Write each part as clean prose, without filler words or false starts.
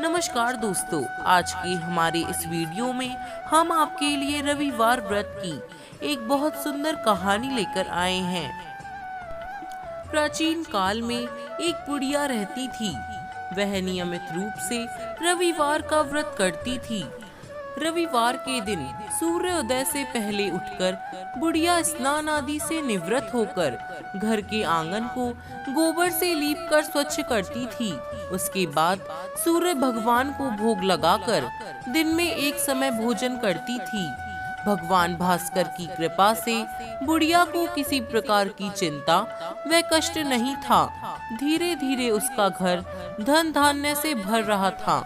नमस्कार दोस्तों, आज की हमारे इस वीडियो में हम आपके लिए रविवार व्रत की एक बहुत सुंदर कहानी लेकर आए हैं। प्राचीन काल में एक बुढ़िया रहती थी। वह नियमित रूप से रविवार का व्रत करती थी। रविवार के दिन सूर्योदय से पहले उठकर बुढ़िया स्नान आदि से निवृत्त होकर घर के आंगन को गोबर से लीपकर स्वच्छ करती थी। उसके बाद सूर्य भगवान को भोग लगाकर दिन में एक समय भोजन करती थी। भगवान भास्कर की कृपा से बुढ़िया को किसी प्रकार की चिंता व कष्ट नहीं था। धीरे धीरे उसका घर धन धान्य से भर रहा था।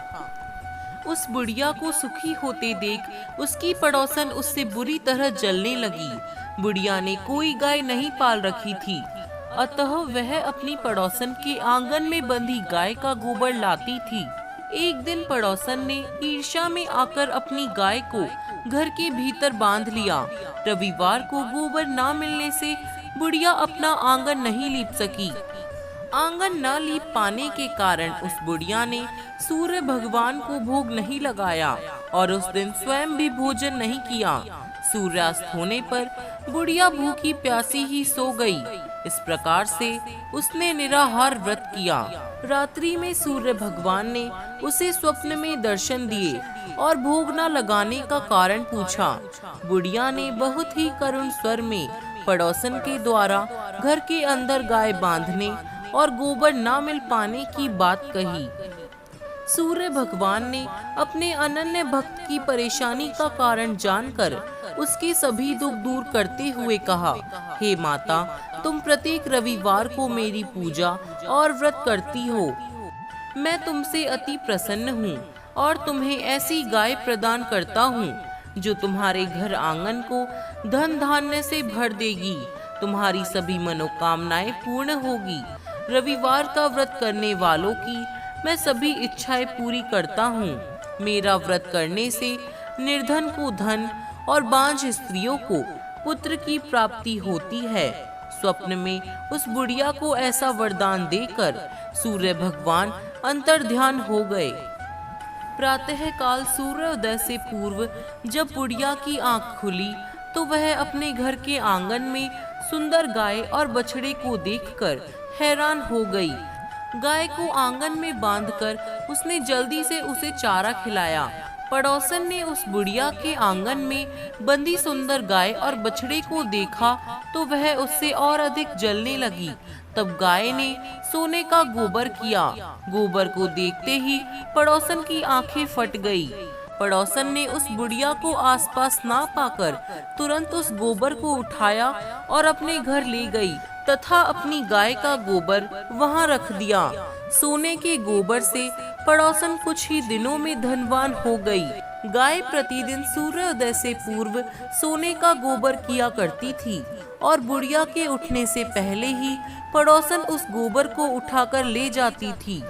उस बुढ़िया को सुखी होते देख उसकी पड़ोसन उससे बुरी तरह जलने लगी। बुढ़िया ने कोई गाय नहीं पाल रखी थी, अतः वह अपनी पड़ोसन के आंगन में बंधी गाय का गोबर लाती थी। एक दिन पड़ोसन ने ईर्ष्या में आकर अपनी गाय को घर के भीतर बांध लिया। रविवार को गोबर न मिलने से बुढ़िया अपना आंगन नहीं लीप सकी। आंगन न लीप पाने के कारण उस बुढ़िया ने सूर्य भगवान को भोग नहीं लगाया और उस दिन स्वयं भी भोजन नहीं किया। सूर्यास्त होने पर बुढ़िया भूखी प्यासी ही सो गई। इस प्रकार से उसने निराहार व्रत किया। रात्रि में सूर्य भगवान ने उसे स्वप्न में दर्शन दिए और भोग न लगाने का कारण पूछा। बुढ़िया ने बहुत ही करुण स्वर में पड़ोसन के द्वारा घर के अंदर गाय बांधने और गोबर न मिल पाने की बात कही। सूर्य भगवान ने अपने अनन्य भक्त की परेशानी का कारण जानकर उसके सभी दुख दूर करते हुए कहा, हे माता, तुम प्रत्येक रविवार को मेरी पूजा और व्रत करती हो। मैं तुमसे अति प्रसन्न हूँ और तुम्हें ऐसी गाय प्रदान करता हूँ जो तुम्हारे घर आंगन को धन धान्य से भर देगी। तुम्हारी सभी मनोकामनाएं पूर्ण होगी। रविवार का व्रत करने वालों की मैं सभी इच्छाएं पूरी करता हूँ। मेरा व्रत करने से निर्धन को धन और बांझ स्त्रियों को पुत्र की प्राप्ति होती है। स्वप्न में उस बुढ़िया को ऐसा वरदान देकर सूर्य भगवान अंतर्ध्यान हो गए। प्रातः काल सूर्योदय से पूर्व जब बुढ़िया की आंख खुली तो वह अपने घर के आंगन में सुंदर गाय और बछड़े को देखकर हैरान हो गई। गाय को आंगन में बांधकर उसने जल्दी से उसे चारा खिलाया। पड़ोसन ने उस बुढ़िया के आंगन में बंधी सुंदर गाय और बछड़े को देखा तो वह उससे और अधिक जलने लगी। तब गाय ने सोने का गोबर किया। गोबर को देखते ही पड़ोसन की आंखें फट गई। पड़ोसन ने उस बुढ़िया को आसपास ना पाकर तुरंत उस गोबर को उठाया और अपने घर ले गई तथा अपनी गाय का गोबर वहां रख दिया। सोने के गोबर से पड़ोसन कुछ ही दिनों में धनवान हो गई। गाय प्रतिदिन सूर्योदय से पूर्व सोने का गोबर किया करती थी और बुढ़िया के उठने से पहले ही पड़ोसन उस गोबर को उठाकर ले जाती थी।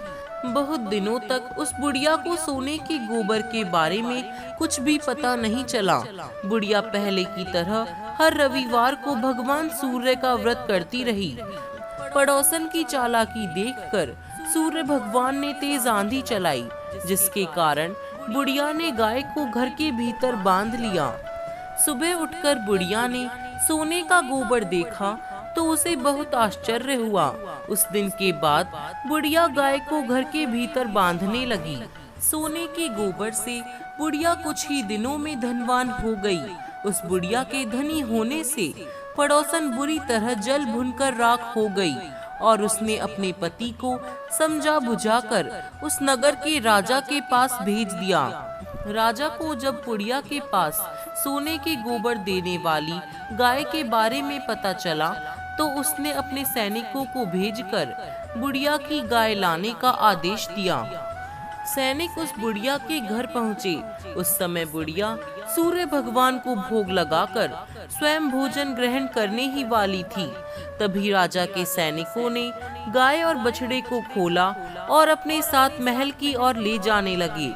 बहुत दिनों तक उस बुढ़िया को सोने के गोबर के बारे में कुछ भी पता नहीं चला। बुढ़िया पहले की तरह हर रविवार को भगवान सूर्य का व्रत करती रही। पड़ोसन की चालाकी देखकर सूर्य भगवान ने तेज आंधी चलाई, जिसके कारण बुढ़िया ने गाय को घर के भीतर बांध लिया। सुबह उठकर बुढ़िया ने सोने का गोबर देखा तो उसे बहुत आश्चर्य हुआ। उस दिन के बाद बुढ़िया गाय को घर के भीतर बांधने लगी। सोने के गोबर से बुढ़िया कुछ ही दिनों में धनवान हो गई। उस बुढ़िया के धनी होने से पड़ोसन बुरी तरह जल भुनकर राख हो गई और उसने अपने पति को समझा बुझाकर उस नगर के राजा के पास भेज दिया। राजा को जब बुढ़िया के पास सोने के गोबर देने वाली गाय के बारे में पता चला तो उसने अपने सैनिकों को भेजकर बुढ़िया की गाय लाने का आदेश दिया। सैनिक उस बुढ़िया के घर पहुँचे। उस समय बुढ़िया सूर्य भगवान को भोग लगाकर स्वयं भोजन ग्रहण करने ही वाली थी। तभी राजा के सैनिकों ने गाय और बछड़े को खोला और अपने साथ महल की ओर ले जाने लगे।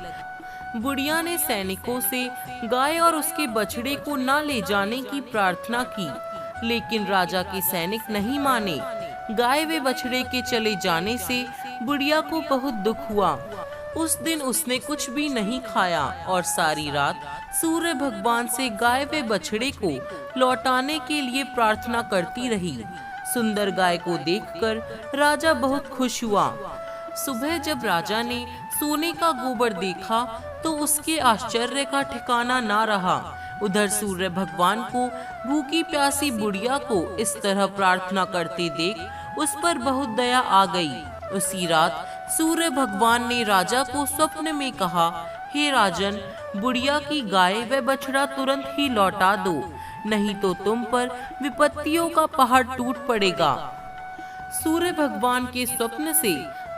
बुढ़िया ने सैनिकों से गाय और उसके बछड़े को न ले जाने की प्रार्थना की, लेकिन राजा के सैनिक नहीं माने। गाय व बछड़े के चले जाने से बुढ़िया को बहुत दुख हुआ। उस दिन उसने कुछ भी नहीं खाया और सारी रात सूर्य भगवान से गाय व बछड़े को लौटाने के लिए प्रार्थना करती रही। सुंदर गाय को देखकर राजा बहुत खुश हुआ। सुबह जब राजा ने सोने का गोबर देखा तो उसके आश्चर्य का ठिकाना ना रहा। उधर सूर्य भगवान को भूखी प्यासी बुढ़िया को इस तरह प्रार्थना करते देख उस पर बहुत दया आ गई। उसी रात सूर्य भगवान ने राजा को स्वप्न में कहा, हे राजन, बुढ़िया की गाय व बछड़ा तुरंत ही लौटा दो, नहीं तो तुम पर विपत्तियों का पहाड़ टूट पड़ेगा। सूर्य भगवान के स्वप्न से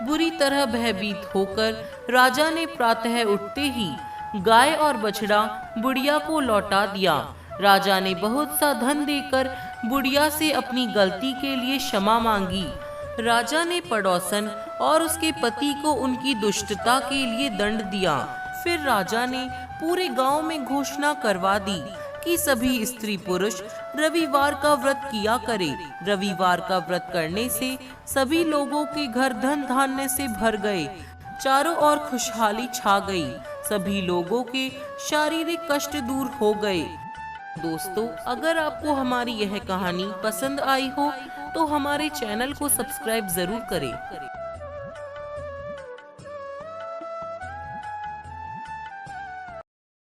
बुरी तरह भयभीत होकर राजा ने प्रातः उठते ही गाय और बछड़ा बुढ़िया को लौटा दिया। राजा ने बहुत सा धन देकर बुढ़िया से अपनी गलती के लिए क्षमा मांगी। राजा ने पड़ोसन और उसके पति को उनकी दुष्टता के लिए दंड दिया। फिर राजा ने पूरे गांव में घोषणा करवा दी कि सभी स्त्री पुरुष रविवार का व्रत किया करे। रविवार का व्रत करने से सभी लोगों के घर धन धान्य से भर गए, चारों ओर खुशहाली छा गई, सभी लोगों के शारीरिक कष्ट दूर हो गए। दोस्तों, अगर आपको हमारी यह कहानी पसंद आई हो तो हमारे चैनल को सब्सक्राइब जरूर करें।